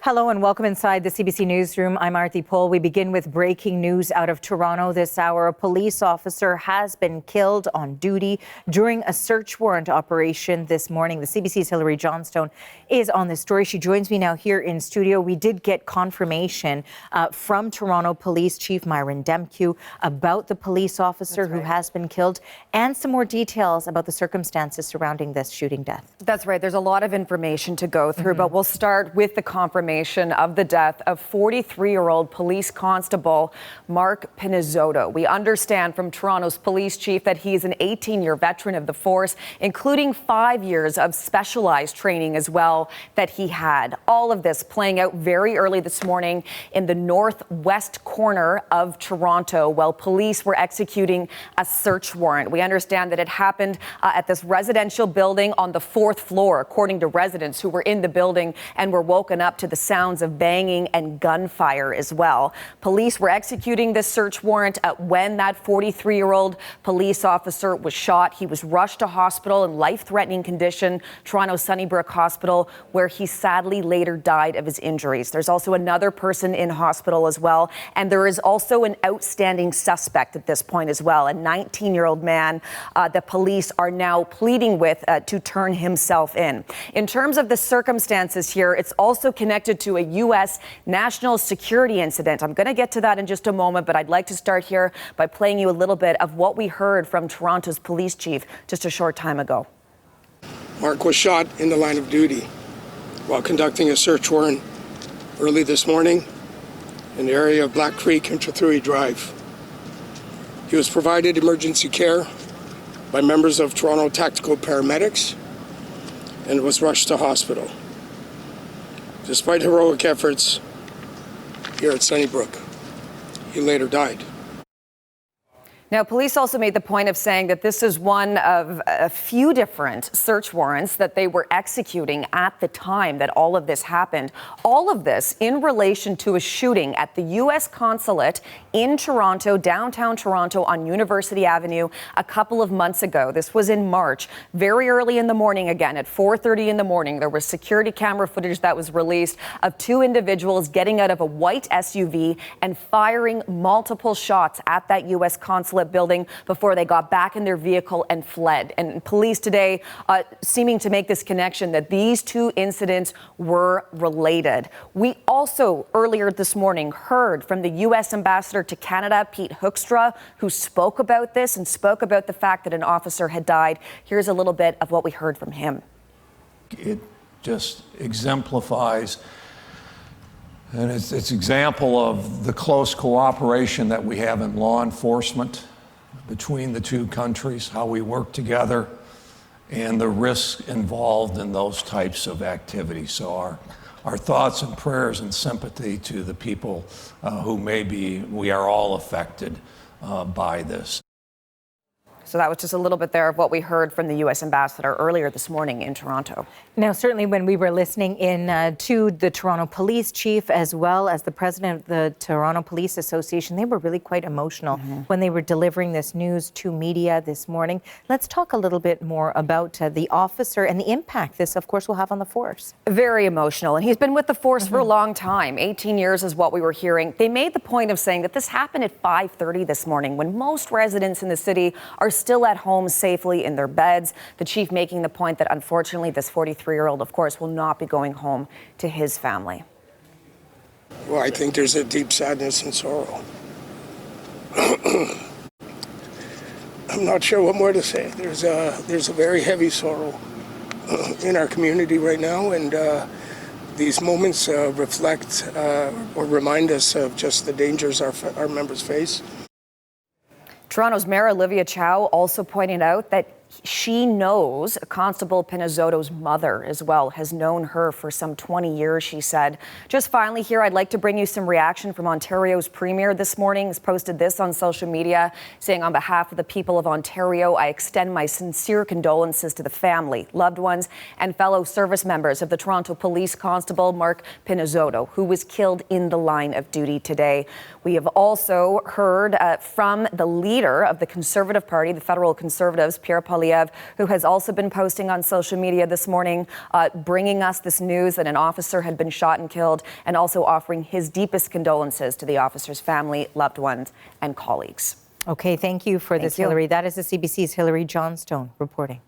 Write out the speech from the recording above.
Hello and welcome inside the CBC Newsroom. I'm Arthi Pohl. We begin with breaking news out of Toronto this hour. A police officer has been killed on duty during a search warrant operation this morning. The CBC's Hilary Johnstone is on this story. She joins me now here in studio. We did get confirmation from Toronto Police Chief Myron Demkiw about the police officer who has been killed and some more details about the circumstances surrounding this shooting death. That's right. There's a lot of information to go through, but we'll start with the confirmation of the death of 43-year-old police constable Mark Pinizzotto. We understand from Toronto's police chief that he's an 18-year veteran of the force, including 5 years of specialized training as well that he had. All of this playing out very early this morning in the northwest corner of Toronto while police were executing a search warrant. We understand that it happened at this residential building on the 4th floor, according to residents who were in the building and were woken up to the sounds of banging and gunfire as well. Police were executing this search warrant when that 43-year-old police officer was shot. He was rushed to hospital in life-threatening condition, Toronto Sunnybrook Hospital, where he sadly later died of his injuries. There's also another person in hospital as well, and there is also an outstanding suspect at this point as well, a 19-year-old man the police are now pleading with to turn himself in. In terms of the circumstances here, it's also connected to a U.S. national security incident. I'm going to get to that in just a moment, but I'd like to start here by playing you a little bit of what we heard from Toronto's police chief just a short time ago. Mark was shot in the line of duty while conducting a search warrant early this morning in the area of Black Creek and Trethewey Drive. He was provided emergency care by members of Toronto Tactical Paramedics and was rushed to hospital. Despite heroic efforts here at Sunnybrook, he later died. Now, police also made the point of saying that this is one of a few different search warrants that they were executing at the time that all of this happened. All of this in relation to a shooting at the U.S. consulate in Toronto, downtown Toronto on University Avenue a couple of months ago. This was in March, very early in the morning again, at 4:30 in the morning. There was security camera footage that was released of two individuals getting out of a white SUV and firing multiple shots at that U.S. consulate building before they got back in their vehicle and fled. And police today seeming to make this connection that these two incidents were related. We also earlier this morning heard from the U.S. ambassador to Canada, Pete Hoekstra, who spoke about this and spoke about the fact that an officer had died. Here's a little bit of what we heard from him. It just exemplifies, and it's example of the close cooperation that we have in law enforcement between the two countries, how we work together, and the risks involved in those types of activities. So our thoughts and prayers and sympathy to the people we are all affected by this. So that was just a little bit there of what we heard from the U.S. ambassador earlier this morning in Toronto. Now, certainly when we were listening in to the Toronto Police Chief as well as the president of the Toronto Police Association, they were really quite emotional when they were delivering this news to media this morning. Let's talk a little bit more about the officer and the impact this, of course, will have on the force. Very emotional. And he's been with the force for a long time. 18 years is what we were hearing. They made the point of saying that this happened at 5:30 this morning when most residents in the city are still at home safely in their beds. The chief making the point that unfortunately this 43-year-old, of course, will not be going home to his family. Well, I think there's a deep sadness and sorrow. I'm not sure what more to say. There's a very heavy sorrow in our community right now, and these moments reflect or remind us of just the dangers our members face. Toronto's Mayor Olivia Chow also pointed out that she knows Constable Pinizzotto's mother as well, has known her for some 20 years, she said. Just finally here, I'd like to bring you some reaction from Ontario's Premier this morning. He's posted this on social media, saying, on behalf of the people of Ontario, I extend my sincere condolences to the family, loved ones, and fellow service members of the Toronto Police Constable Mark Pinizzotto, who was killed in the line of duty today. We have also heard from the leader of the Conservative Party, the Federal Conservatives, Pierre Paul Aliev, who has also been posting on social media this morning, bringing us this news that an officer had been shot and killed, and also offering his deepest condolences to the officer's family, loved ones, and colleagues. Okay, thank you for this, Hillary. That is the CBC's Hillary Johnstone reporting.